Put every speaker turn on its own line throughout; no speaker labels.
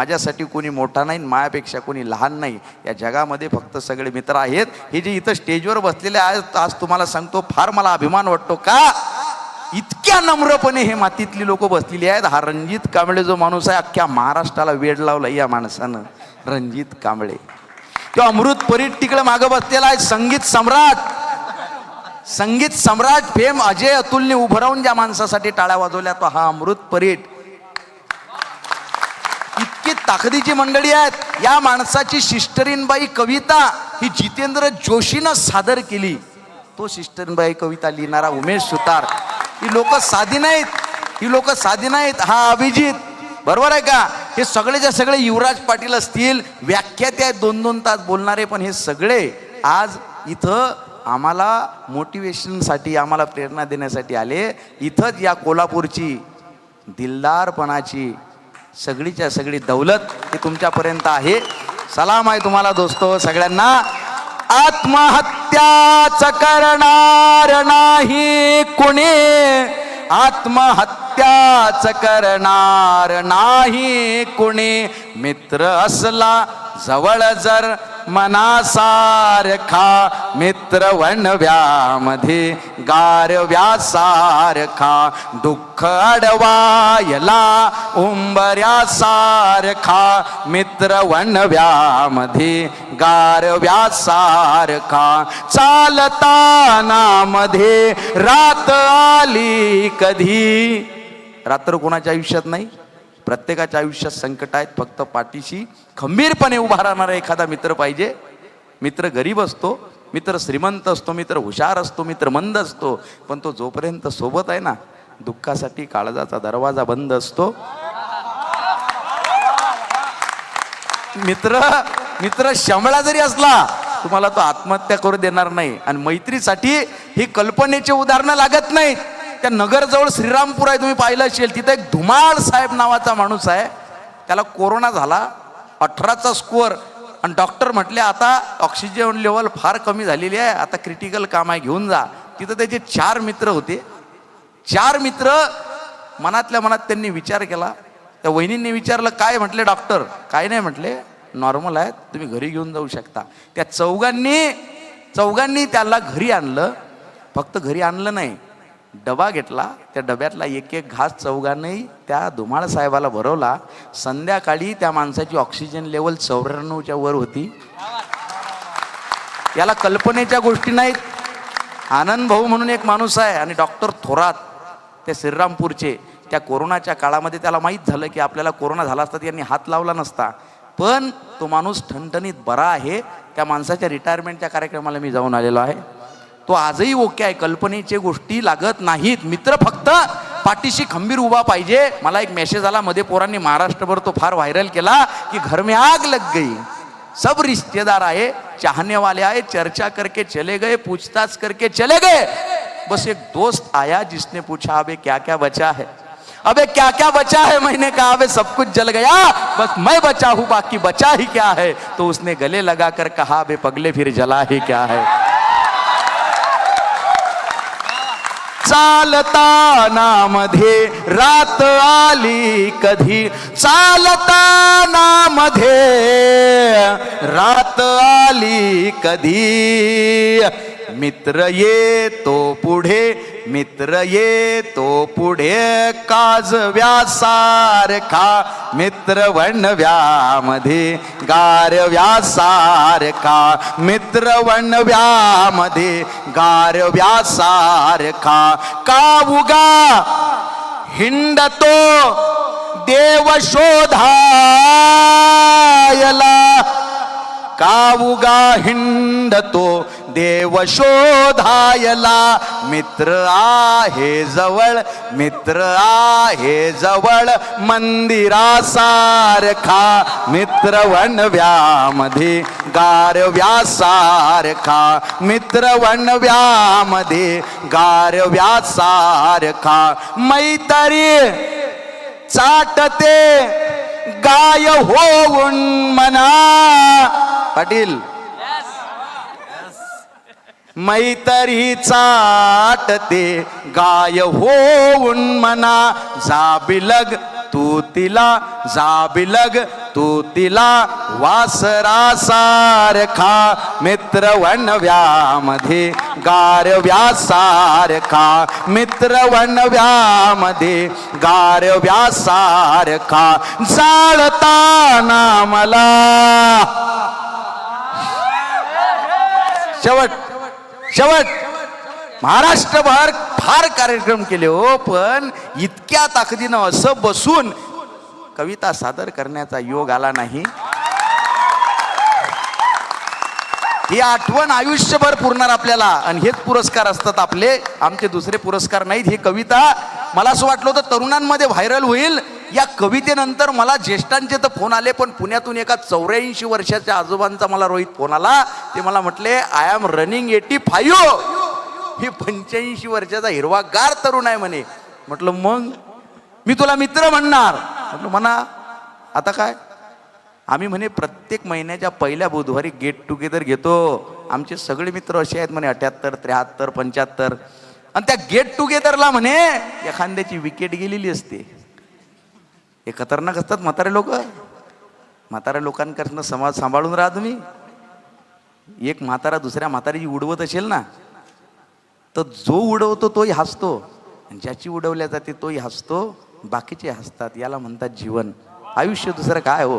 माझ्यासाठी कोणी मोठा नाही, मायापेक्षा कोणी लहान नाही. या जगामध्ये फक्त सगळे मित्र आहेत. हे जे इथं स्टेजवर बसलेले आहेत आज तुम्हाला सांगतो फार मला अभिमान वाटतो. का इतक्या नम्रपणे हे मातीतली लोक बसलेली आहेत. हा रणजित कांबळे जो माणूस आहे अख्ख्या महाराष्ट्राला वेड लावला या माणसानं. रणजित कांबळे तो अमृत परीट तिकडे मागं बसलेला आहे. संगीत सम्राट फेम अजय अतुलने उभं राहून ज्या माणसासाठी टाळ्या वाजवल्या तो हा अमृत परीट. इतकी ताकदीची मंडळी आहेत. या माणसाची सिस्टरीनबाई कविता ही जितेंद्र जोशीनं सादर केली. तो सिस्टरीनबाई कविता लिहिणारा उमेश सुतार. ही लोक साधी नाहीत. हा अभिजित बरोबर आहे का. हे सगळेच्या सगळे युवराज पाटील असतील व्याख्याते आहेत 2-2 तास बोलणारे. पण हे सगळे आज इथं आम्हाला मोटिवेशनसाठी आम्हाला प्रेरणा देण्यासाठी आले. इथंच या कोल्हापूरची दिलदारपणाची सगळीच्या सगळी दौलत ही तुमच्यापर्यंत आहे. सलाम आहे तुम्हाला दोस्तो सगळ्यांना. आत्महत्याच करणार नाही कुणी, आत्महत्याच करणार नाही कुणी. मित्र असला जवळ जर मनासारखा, मित्र वणव्यामध्ये गारव्यासारखा. दुःख अडवायला उंबऱ्यासारखा, मित्र वणव्यामध्ये गारव्यासारखा. चालताना मध्ये रात आली कधी. रात्र कोणाच्या आयुष्यात नाही, प्रत्येकाच्या आयुष्यात संकट आहेत. फक्त पाठीशी खंबीरपणे उभा राहणारा एखादा मित्र पाहिजे. मित्र गरीब असतो, मित्र श्रीमंत असतो, मित्र हुशार असतो, मित्र मंद असतो, पण तो जोपर्यंत सोबत आहे ना दुःखासाठी काळजाचा दरवाजा बंद असतो. मित्र शमळा जरी असला तुम्हाला तो आत्महत्या करू देणार नाही. आणि मैत्रीसाठी ही कल्पनेचे उदाहरणं लागत नाहीत. त्या नगरजवळ श्रीरामपूर आहे, तुम्ही पाहिलं असेल. तिथे एक धुमाळ साहेब नावाचा माणूस आहे. त्याला कोरोना झाला, 18चा स्कोअर. आणि डॉक्टर म्हटले आता ऑक्सिजन लेवल फार कमी झालेली आहे, आता क्रिटिकल काम आहे, घेऊन जा. तिथं त्याचे 4 मित्र होते. 4 मित्र मनातल्या मनात त्यांनी विचार केला. त्या वहिनींनी विचारलं काय. म्हटले डॉक्टर काय नाही, म्हटले नॉर्मल आहे, तुम्ही घरी घेऊन जाऊ शकता. त्या चौघांनी त्याला घरी आणलं. फक्त घरी आणलं नाही, डबा घेतला. त्या डब्यातला एक घास चौघांनी त्या धुमाळ साहेबाला भरवला. संध्याकाळी त्या माणसाची ऑक्सिजन लेवल 94च्या वर होती. याला कल्पनेच्या गोष्टी नाहीत. आनंद भाऊ म्हणून एक माणूस आहे आणि डॉक्टर थोरात त्या श्रीरामपूरचे. त्या कोरोनाच्या काळामध्ये त्याला माहीत झालं की आपल्याला कोरोना झाला असता यांनी हात लावला नसता. पण तो माणूस ठणठणीत बरा आहे. त्या माणसाच्या रिटायरमेंटच्या कार्यक्रमाला मी जाऊन आलेलो आहे. तो आजही ओके आहे. कल्पनेचे गोष्टी लागत नाहीत. मित्र फक्त पाठीशी खंबीर उभा पाहिजे. मला एक मेसेज आला मध्ये पोरांनी महाराष्ट्रभर तो फार व्हायरल केला की घर में आग लग गई, सब रिश्तेदार आए, चाहने वाले आए, चर्चा करके चले गए, पूछताछ करके चले गए, बस एक दोस्त आया जिसने पूछा अबे क्या क्या बचा है. अबे क्या क्या बचा है. मैंने कहा अबे सब कुछ जल गया, बस मैं बचा हूं, बाकी बचा ही क्या है. तो उसने गले लगाकर कहा अबे पगले फिर जला ही क्या है. चालताना मध्ये रात आली कधी, चालताना मध्ये रात आली कधी. मित्र येतो पुढे, मित्र येतो पुढे काजव्यासारखा, मित्र वणव्यामध्ये गारव्यासारखा, मित्र वणव्यामध्ये गारव्यासारखा. कावुगा हिंडतो देव शोधायला, कावुगा हिंडतो देव शोधायला. मित्र आहे जवळ, मित्र आहे जवळ मंदिरासारखा, मित्र वणव्यामध्ये गारव्यासारखा, मित्र वणव्यामध्ये गारव्यासारखा. मैत्री चाटते गाय होऊन मना. पाटील मैत्री चाटते गाय होऊन मना. जाबिलग तू तिला जाबिलग, तू तिला वासरासारखा, मित्र वणव्यामध्ये गारव्यासारखा, मित्र वणव्यामध्ये गारव्यासारखा, जाळताना मला. शेवट शेवट महाराष्ट्रभर फार कार्यक्रम केले हो, पण इतक्या ताकदीनं असं बसून कविता सादर करण्याचा योग आला नाही. ही आठवण आयुष्यभर पुरणार आपल्याला. आणि हेच पुरस्कार असतात आपले, आमचे दुसरे पुरस्कार नाहीत. ही कविता मला असं वाटलं होतं तरुणांमध्ये व्हायरल होईल. या कवितेनंतर मला ज्येष्ठांचे तर फोन आले, पण पुण्यातून एका 84 वर्षाच्या आजोबांचा मला रोहित फोन आला. ते मला म्हटले, आय एम रनिंग 85. ही 85 वर्षाचा हिरवागार तरुण आहे म्हणे. म्हटलं मग मी तुला मित्र म्हणणार. म्हटलं म्हणा. आता काय, आम्ही म्हणे प्रत्येक महिन्याच्या पहिल्या बुधवारी गेट टुगेदर घेतो. आमचे सगळे मित्र असे आहेत म्हणे 78, 73, 75. आणि त्या गेट टुगेदरला म्हणे एखाद्याची विकेट गेलेली असते. हे खतरनाक असतात म्हातारे लोक. म्हाताऱ्या लोकांकडनं समाज सांभाळून राहा तुम्ही. एक म्हातारा दुसऱ्या म्हातारीची उडवत असेल ना, तर जो उडवतो तोही हसतो, आणि ज्याची उडवल्या जाते तोही हसतो, बाकीचे हसतात. याला म्हणतात जीवन, आयुष्य. दुसरं काय हो.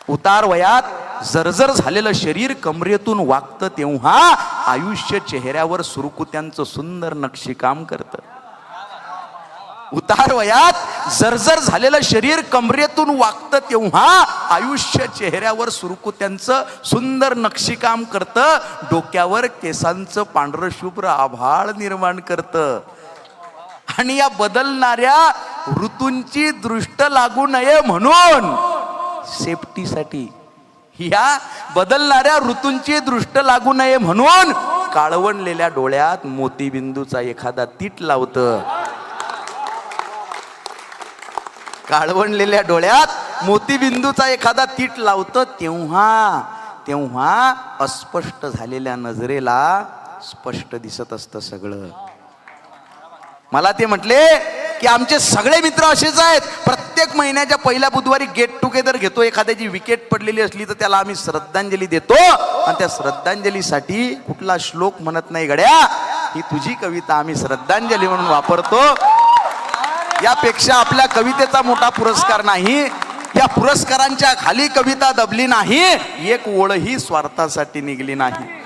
उतार वयात जर्जर झालेलं शरीर कमरेतून वागतं तेव्हा आयुष्य चेहऱ्यावर सुरकुत्यांचं सुंदर नक्षीकाम करतं. उतार वयात जर्जर झालेलं शरीर कमरेतून वागतं तेव्हा आयुष्य चेहऱ्यावर सुरकुत्यांचं सुंदर नक्षीकाम करतं. डोक्यावर केसांचं पांढरं शुभ्र आभाळ निर्माण करतं. आणि या बदलणाऱ्या ऋतूंची दृष्ट लागू नये म्हणून सेफ्टीसाठी, या बदलणाऱ्या ऋतूंची दृष्ट लागू नये म्हणून काळवणलेल्या डोळ्यात मोतीबिंदूचा एखादा तीट लावतं. काळवणलेल्या डोळ्यात मोतीबिंदूचा एखादा तीट लावतं. तेव्हा अस्पष्ट झालेल्या नजरेला स्पष्ट दिसत असतं सगळं. मला ते म्हटले की आमचे सगळे मित्र असेच आहेत. प्रत्येक महिन्याच्या पहिल्या बुधवारी गेट टुगेदर घेतो. एखाद्याची विकेट पडलेली असली तर त्याला आम्ही श्रद्धांजली देतो. आणि त्या श्रद्धांजलीसाठी कुठला श्लोक म्हणत नाही गड्या, ही तुझी कविता आम्ही श्रद्धांजली म्हणून वापरतो. यापेक्षा आपल्या कवितेचा मोठा पुरस्कार नाही. या पुरस्कारांच्या खाली कविता दबली नाही, एक ओळही स्वार्थासाठी निघली नाही.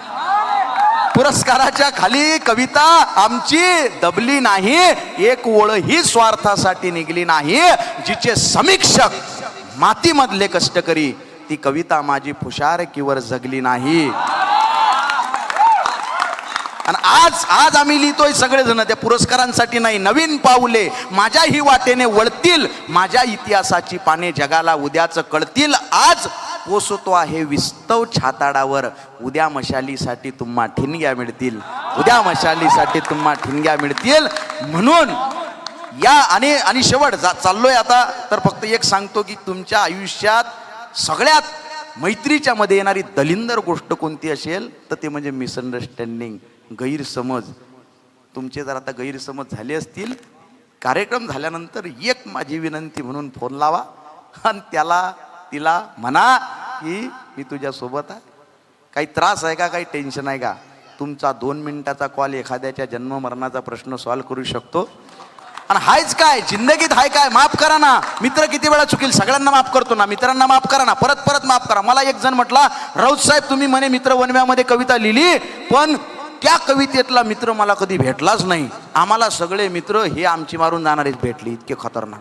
पुरस्काराच्या खाली कविता आमची दबली नाही, एक ओळही स्वार्थासाठी निघली नाही. जिचे समीक्षक मातीमधले कष्टकरी, ती कविता माझी फुशारकीवर जगली नाही. आणि आज आम्ही लिहितोय सगळेजण त्या पुरस्कारांसाठी नाही. नवीन पाऊले माझ्याही वाटेने वळतील, माझ्या इतिहासाची पाने जगाला उद्याच कळतील. आज पोसतो आहे विस्तव छाताडावर, उद्या मशालीसाठी तुम्हा ठिणग्या मिळतील, उद्या मशालीसाठी तुम्हा ठिणग्या मिळतील. म्हणून या आणि शेवट चाललोय आता. तर फक्त एक सांगतो की तुमच्या आयुष्यात सगळ्यात मैत्रीच्या मध्ये येणारी दलिंदर गोष्ट कोणती असेल तर ते म्हणजे मिसअंडरस्टँडिंग, गैरसमज. तुमचे जर आता गैरसमज झाले असतील, कार्यक्रम झाल्यानंतर एक माझी विनंती म्हणून फोन लावा आणि तिला म्हणा की मी तुझ्या सोबत आहे. काही त्रास आहे का, काही टेन्शन आहे का? तुमचा 2 मिनिटाचा कॉल एखाद्याच्या जन्म मरणाचा प्रश्न सॉल्व्ह करू शकतो. आणि हायच काय जिंदगीत, हाय काय, माफ करा ना. मित्र किती वेळा चुकील, सगळ्यांना माफ करतो ना. मित्रांना माफ करा ना, परत परत माफ करा. मला एक जण म्हटला, राऊत साहेब तुम्ही म्हणे मित्र वनव्यामध्ये कविता लिहिली, पण त्या कवितेतला मित्र मला कधी भेटलाच नाही. आम्हाला सगळे मित्र हे आमची मारून जाणारेच भेटले, इतके खतरनाक.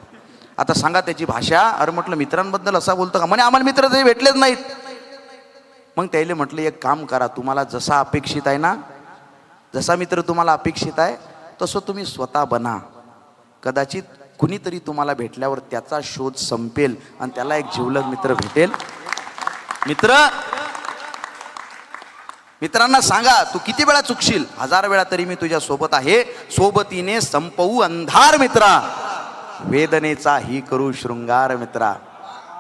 आता सांगा त्याची भाषा. अरे म्हटलं मित्रांबद्दल असा बोलतो का? म्हणे आम्हाला मित्र तरी भेटलेच नाहीत. मग त्याला म्हटलं एक काम करा, तुम्हाला जसा अपेक्षित आहे ना, जसा मित्र तुम्हाला अपेक्षित आहे तसं तुम्ही स्वतः बना. कदाचित कुणीतरी तुम्हाला भेटल्यावर त्याचा शोध संपेल आणि त्याला एक जिवलग मित्र भेटेल. मित्रांना सांगा, तू किती वेळा चुकशील, 1000 वेळा तरी मी तुझ्या सोबत आहे. सोबतीने संपवू अंधार मित्रा, वेदनेचा ही करू शृंगार मित्रा.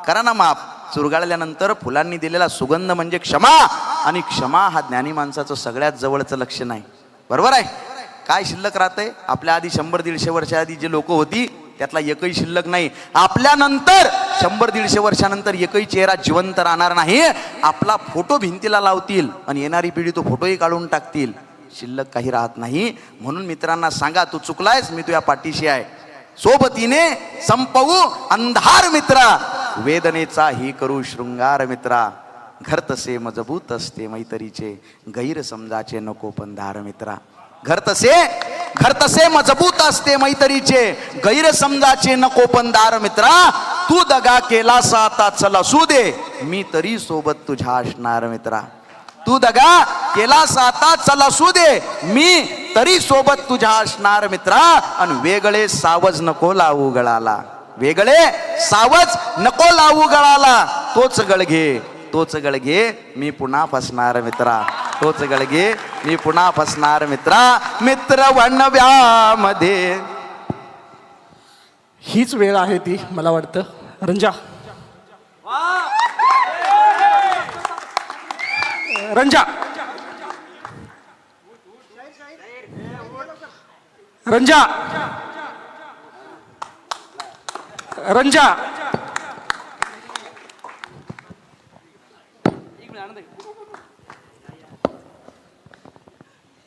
करा ना माफ. चुरगाळल्यानंतर फुलांनी दिलेला सुगंध म्हणजे क्षमा, आणि क्षमा हा ज्ञानी माणसाचं सगळ्यात जवळचं लक्षण आहे. बरोबर आहे. काय शिल्लक राहतंय? आपल्या आधी 100-150 वर्षा आधी जे लोक होती त्यातला एकही शिल्लक नाही. आपल्यानंतर 100-150 वर्षानंतर एकही चेहरा जिवंत राहणार नाही. आपला फोटो भिंतीला लावतील आणि येणारी पिढी तो फोटोही काढून टाकतील. शिल्लक काही राहत नाही. म्हणून मित्रांना सांगा, तू चुकलायस, मी तुझ्या पाठीशी आहे. सोबतीने संपवू अंधार मित्रा, वेदनेचा ही करू शृंगार मित्रा. घर तसे मजबूत असते मैत्रीचे, गैरसमजाचे नको पंधार मित्रा. घर तसे मजबूत असते मैत्रीचे, गैरसमजाचे नको पंधार मित्रा. तू दगा केलास आता चल असू दे, मी तरी सोबत तुझ्या असणार मित्रा. तू दगा केलास आता चल असू दे, मी तरी सोबत तुझ्या असणार मित्रा. आणि वेगळे सावज नको लावू गळाला, वेगळे सावज नको लावू गळाला. तोच गळघे मी पुन्हा फसणार मित्रा, तोच गळघे मी पुन्हा फसणार मित्रा. मित्र वणव्यामध्ये
हीच वेळ आहे ती, मला वाटतं. रंजा, रंजा, रंजा, रंजा.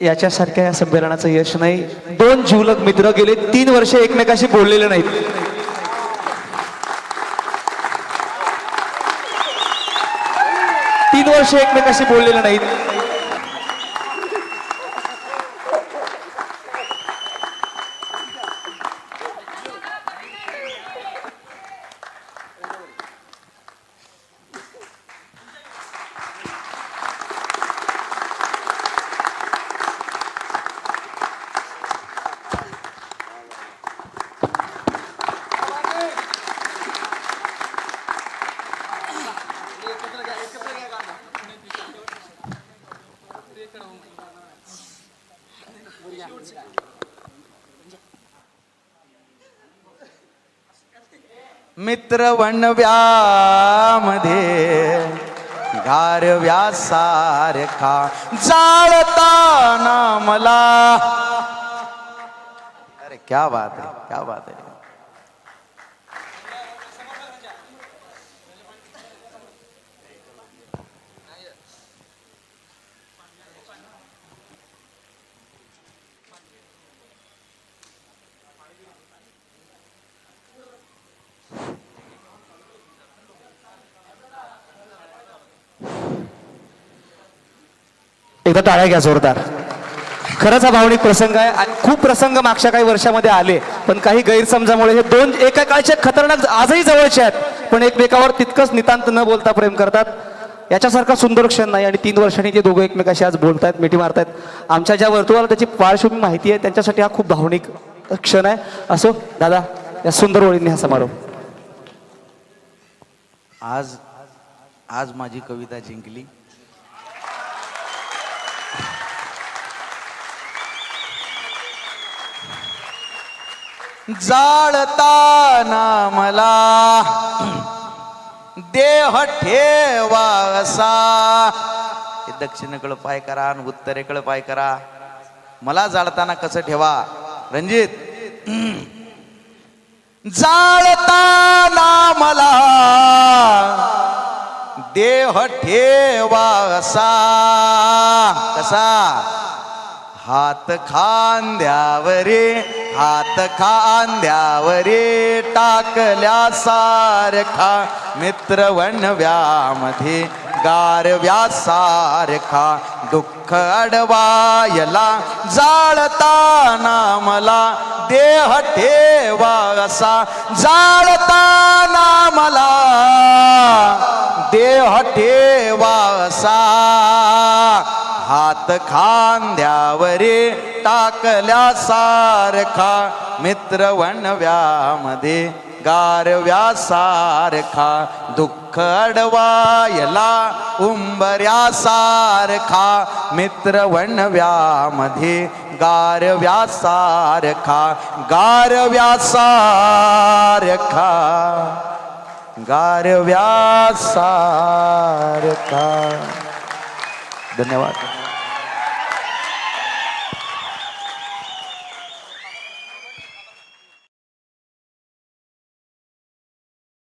याच्यासारख्या या संमेलनाचं यश नाही. 2 जिवलग मित्र गेले 3 वर्ष एकमेकाशी बोललेले नाहीत. तीन वर्ष एकमेकाशी बोललेले नाहीत.
मित्र वणव्यामध्ये गारव्या सारखा जाळताना मला. अरे क्या बात है, क्या बात है.
एकदा टाळ्या घ्या जोरदार. खरंच हा भावनिक प्रसंग आहे. आणि खूप प्रसंग मागच्या काही वर्षामध्ये आले, पण काही गैरसमजामुळे हे 2 एका काळचे खतरनाक आजही जवळचे आहेत, पण एकमेकावर तितकंच नितांत न बोलता प्रेम करतात. याच्यासारखा सुंदर क्षण नाही. आणि 3 वर्षांनी ते दोघं एकमेकाशी आज बोलतायत, मिठी मारतायत. आमच्या ज्या वर्तुळाला त्याची पार्श्वभूमी माहिती आहे, त्यांच्यासाठी हा खूप भावनिक क्षण आहे. असो दादा, या सुंदर ओळींनी हा समारोप.
आज माझी कविता जिंकली. जाळताना मला देह ठेवा असा. दक्षिणेकडे पाय करा आणि उत्तरेकडे पाय करा. मला जाळताना कसं ठेवा रणजित. जाळताना मला देह ठेवा असा. कसा? हात खांद्यावरे, हात खांद्यावरे टाकल्यासारखा. मित्र वणव्यामध्ये गारव्यासारखा. दुःख अडवायला जाळताना मला देह ठेवा असा. जाळताना मला देह ठेवा असा. हात खांद्यावरे टाकल्यासारखा. मित्र वणव्यामध्ये गारव्यासारखा. दुःख अडवायला उंबऱ्यासारखा. मित्र वणव्यामध्ये गारव्यासारखा. गारव्यासारखा, गारव्यासारखा. धन्यवाद.